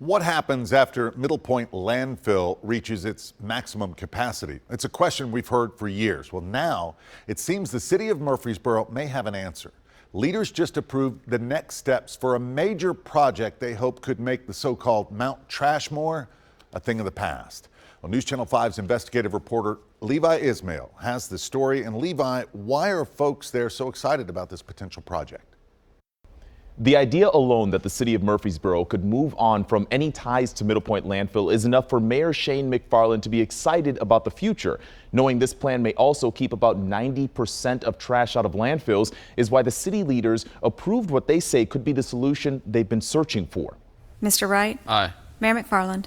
What happens after Middle Point landfill reaches its maximum capacity? It's a question we've heard for years. Well, now it seems the city of Murfreesboro may have an answer. Leaders just approved the next steps for a major project they hope could make the so-called Mount Trashmore a thing of the past. Well, News Channel 5's investigative reporter Levi Ismail has the story. And Levi, why are folks there so excited about this potential project? The idea alone that the city of Murfreesboro could move on from any ties to Middle Point landfill is enough for Mayor Shane McFarland to be excited about the future. Knowing this plan may also keep about 90% of trash out of landfills is why the city leaders approved what they say could be the solution they've been searching for. Mr. Wright? Aye. Mayor McFarland?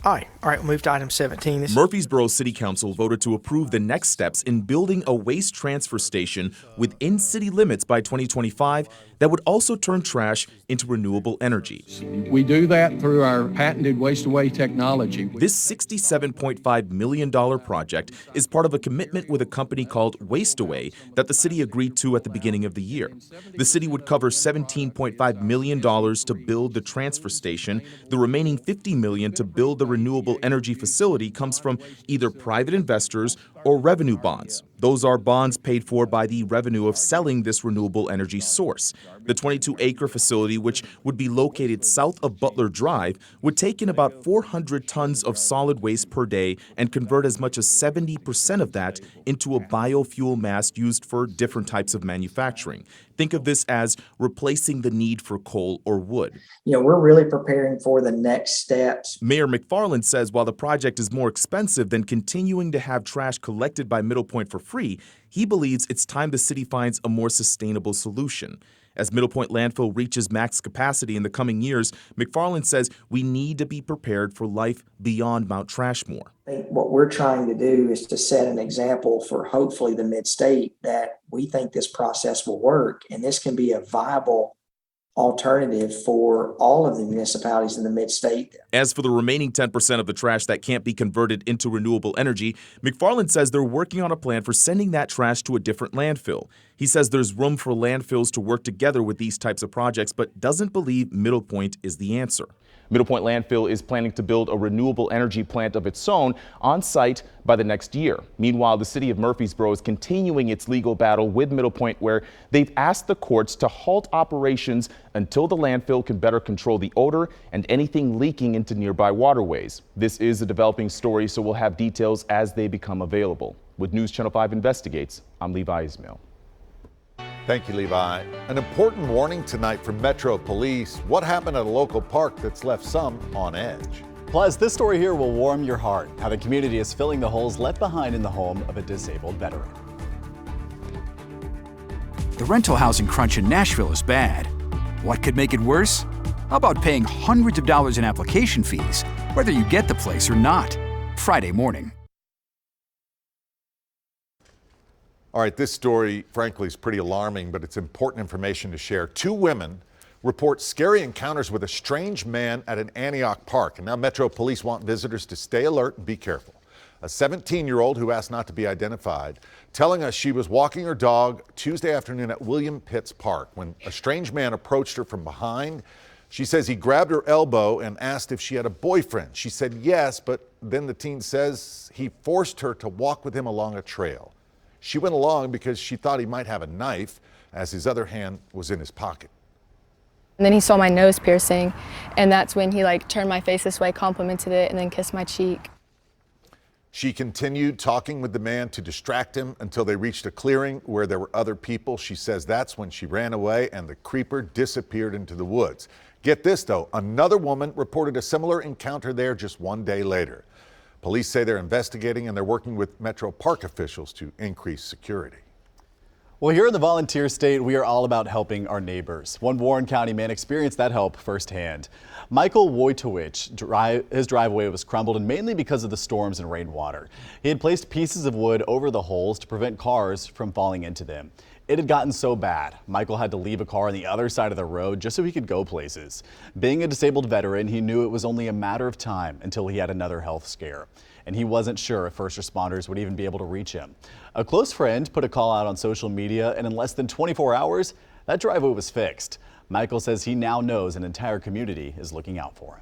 Aye. All right, we'll move to item 17. Murfreesboro City Council voted to approve the next steps in building a waste transfer station within city limits by 2025 that would also turn trash into renewable energy. We do that through our patented waste-away technology. This $67.5 million project is part of a commitment with a company called Waste-Away that the city agreed to at the beginning of the year. The city would cover $17.5 million to build the transfer station. The remaining $50 million to build the renewable energy facility comes from either private investors or revenue bonds. Those are bonds paid for by the revenue of selling this renewable energy source. The 22-acre facility, which would be located south of Butler Drive, would take in about 400 tons of solid waste per day and convert as much as 70% of that into a biofuel mass used for different types of manufacturing. Think of this as replacing the need for coal or wood. We're really preparing for the next steps. Mayor McFarland says while the project is more expensive than continuing to have trash collected by Middle Point for free, he believes it's time the city finds a more sustainable solution. As Middle Point landfill reaches max capacity in the coming years, McFarland says we need to be prepared for life beyond Mount Trashmore. I think what we're trying to do is to set an example for hopefully the mid-state that we think this process will work, and this can be a viable alternative for all of the municipalities in the mid-state. As for the remaining 10% of the trash that can't be converted into renewable energy, McFarland says they're working on a plan for sending that trash to a different landfill. He says there's room for landfills to work together with these types of projects, but doesn't believe Middle Point is the answer. Middle Point landfill is planning to build a renewable energy plant of its own on site by the next year. Meanwhile, the city of Murfreesboro is continuing its legal battle with Middle Point, where they've asked the courts to halt operations until the landfill can better control the odor and anything leaking into nearby waterways. This is a developing story, so we'll have details as they become available. With News Channel 5 Investigates, I'm Levi Ismail. Thank you, Levi. An important warning tonight from Metro Police. What happened at a local park that's left some on edge? Plus, this story here will warm your heart. How the community is filling the holes left behind in the home of a disabled veteran. The rental housing crunch in Nashville is bad. What could make it worse? How about paying hundreds of dollars in application fees, whether you get the place or not? Friday morning. All right, this story, frankly, is pretty alarming, but it's important information to share. Two women report scary encounters with a strange man at an Antioch park. And now Metro Police want visitors to stay alert and be careful. A 17-year-old who asked not to be identified, telling us she was walking her dog Tuesday afternoon at William Pitts Park when a strange man approached her from behind. She says he grabbed her elbow and asked if she had a boyfriend. She said yes, but then the teen says he forced her to walk with him along a trail. She went along because she thought he might have a knife, as his other hand was in his pocket. And then he saw my nose piercing, and that's when he turned my face this way, complimented it, and then kissed my cheek. She continued talking with the man to distract him until they reached a clearing where there were other people. She says that's when she ran away and the creeper disappeared into the woods. Get this though, another woman reported a similar encounter there just one day later. Police say they're investigating and they're working with Metro Park officials to increase security. Well, here in the volunteer state, we are all about helping our neighbors. One Warren County man experienced that help firsthand. Michael Wojtowicz, his driveway was crumbled, and mainly because of the storms and rainwater. He had placed pieces of wood over the holes to prevent cars from falling into them. It had gotten so bad, Michael had to leave a car on the other side of the road just so he could go places. Being a disabled veteran, he knew it was only a matter of time until he had another health scare. And he wasn't sure if first responders would even be able to reach him. A close friend put a call out on social media, and in less than 24 hours, that driveway was fixed. Michael says he now knows an entire community is looking out for him.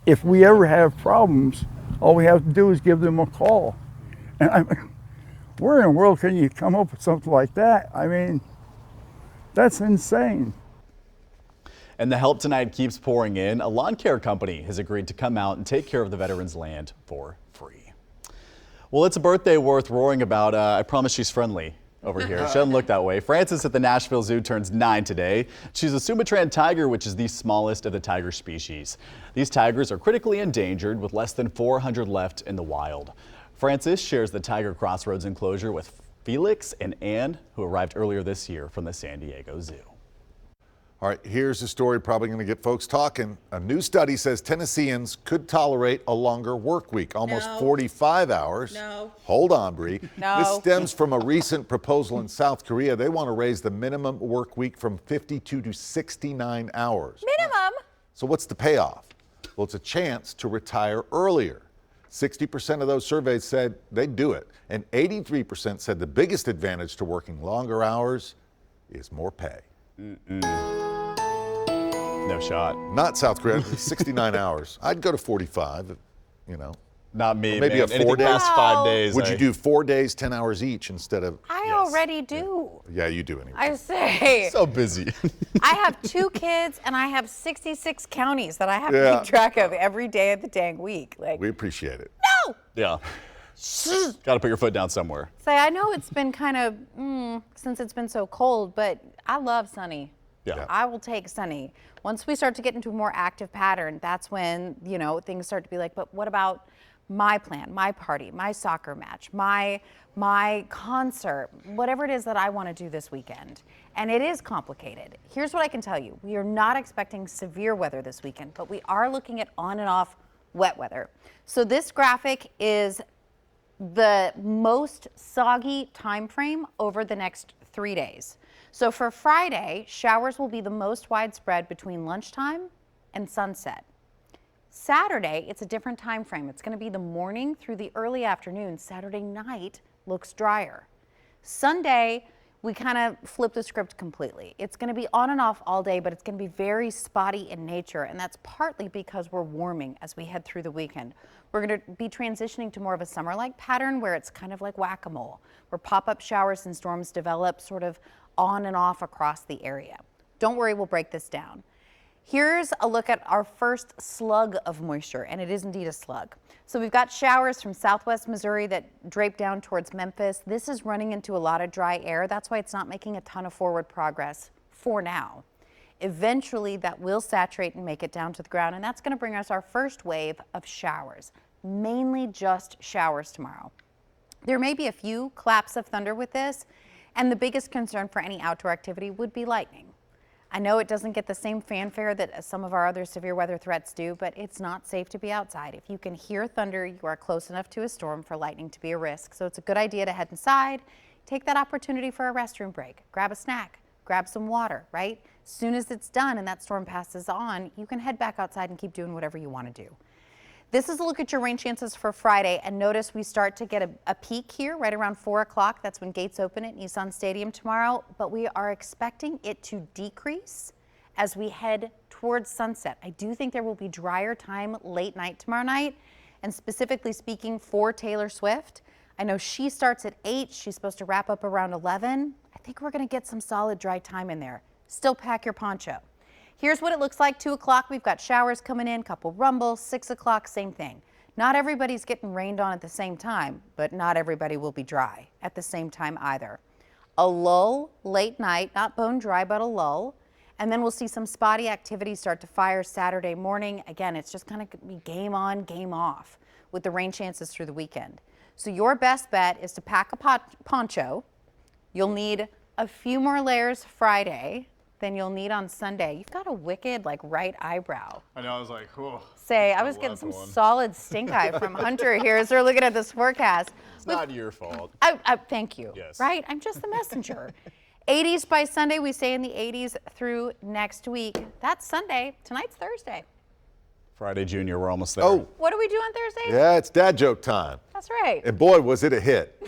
if we ever have problems, all we have to do is give them a call. And I mean, where in the world can you come up with something like that? I mean, that's insane. And the help tonight keeps pouring in. A lawn care company has agreed to come out and take care of the veterans' land for free. Well, it's a birthday worth roaring about. I promise she's friendly over here. She doesn't look that way. Frances at the Nashville Zoo turns 9 today. She's a Sumatran tiger, which is the smallest of the tiger species. These tigers are critically endangered with less than 400 left in the wild. Frances shares the Tiger Crossroads enclosure with Felix and Anne, who arrived earlier this year from the San Diego Zoo. All right, here's a story probably going to get folks talking. A new study says Tennesseans could tolerate a longer work week, almost 45 hours. No. Hold on, Bree. No. This stems from a recent proposal in South Korea. They want to raise the minimum work week from 52 to 69 hours. Minimum? So what's the payoff? Well, it's a chance to retire earlier. 60% of those surveyed said they'd do it, and 83% said the biggest advantage to working longer hours is more pay. No shot. Not South Korea, 69 hours. I'd go to 45, you know. Not me, Maybe man. a 4 Anything days. past 5 days. Would you do 4 days, 10 hours each instead of? I already do. Yeah, you do anyway. I say. So busy. I have 2 kids and I have 66 counties that I have to Yeah. keep track of every day of the dang week. Like, We appreciate it. no! Yeah. Got to put your foot down somewhere. Say, I know it's been kind of, since it's been so cold, but I love sunny. Yeah. I will take sunny. Once we start to get into a more active pattern, that's when, you know, things start to be like, but what about my plan, my party, my soccer match, my concert, whatever it is that I want to do this weekend. And it is complicated. Here's what I can tell you. We are not expecting severe weather this weekend, but we are looking at on and off wet weather. So this graphic is the most soggy time frame over the next 3 days. So for Friday, showers will be the most widespread between lunchtime and sunset. Saturday, it's a different time frame. It's going to be the morning through the early afternoon. Saturday night looks drier. Sunday, we kind of flip the script completely. It's going to be on and off all day, but it's going to be very spotty in nature, and that's partly because we're warming as we head through the weekend. We're going to be transitioning to more of a summer-like pattern where it's kind of like whack-a-mole, where pop-up showers and storms develop sort of on and off across the area. Don't worry, we'll break this down. Here's a look at our first slug of moisture, and it is indeed a slug. So we've got showers from southwest Missouri that drape down towards Memphis. This is running into a lot of dry air. That's why it's not making a ton of forward progress for now. Eventually, that will saturate and make it down to the ground, and that's going to bring us our first wave of showers, mainly just showers tomorrow. There may be a few claps of thunder with this, and the biggest concern for any outdoor activity would be lightning. I know it doesn't get the same fanfare that some of our other severe weather threats do, but it's not safe to be outside. If you can hear thunder, you are close enough to a storm for lightning to be a risk. So it's a good idea to head inside, take that opportunity for a restroom break, grab a snack, grab some water, right? As soon as it's done and that storm passes on, you can head back outside and keep doing whatever you want to do. This is a look at your rain chances for Friday, and notice we start to get a peak here right around 4 o'clock. That's when gates open at Nissan Stadium tomorrow, but we are expecting it to decrease as we head towards sunset. I do think there will be drier time late night tomorrow night, and specifically speaking for Taylor Swift. I know she starts at 8. She's supposed to wrap up around 11. I think we're going to get some solid dry time in there. Still pack your poncho. Here's what it looks like. 2 o'clock, we've got showers coming in, couple rumbles. 6 o'clock, same thing. Not everybody's getting rained on at the same time, but not everybody will be dry at the same time either. A lull late night, not bone dry, but a lull. And then we'll see some spotty activity start to fire Saturday morning. Again, it's just kind of be game on, game off with the rain chances through the weekend. So your best bet is to pack a poncho. You'll need a few more layers Friday than you'll need on Sunday. You've got a wicked, like, right eyebrow. I know, I was like, oh. Say, I was getting some solid stink eye from Hunter here as we're looking at this forecast. It's not your fault. Thank you. Yes. Right? I'm just the messenger. 80s by Sunday. We stay in the 80s through next week. That's Sunday. Tonight's Thursday. Friday, Junior, we're almost there. Oh, What do we do on Thursday? yeah, it's dad joke time. That's right. And boy, was it a hit.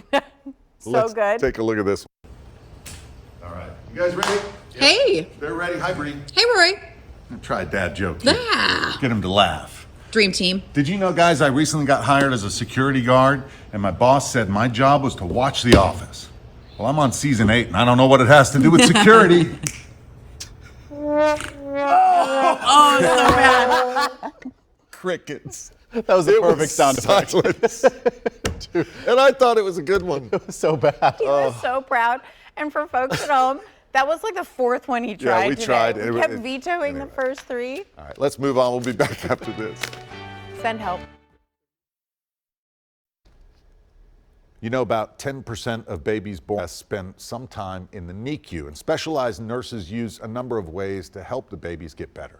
Let's good. take a look at this one. All right, you guys ready? Hey. They're ready. Hi, Bree. Hey, Rory. Try a dad joke. Here. Get him to laugh. Dream team. Did you know, guys, I recently got hired as a security guard, and my boss said my job was to watch The Office. Well, I'm on season 8, and I don't know what it has to do with security. Oh, so bad. Crickets. That was the perfect sound effect. Silence. And I thought it was a good one. It was so bad. He was so proud. And for folks at home, that was like the fourth one he tried. Yeah, we today. tried. We kept vetoing the first 3. All right, let's move on. We'll be back after this. Send help. You know, about 10% of babies born spend some time in the NICU, and specialized nurses use a number of ways to help the babies get better.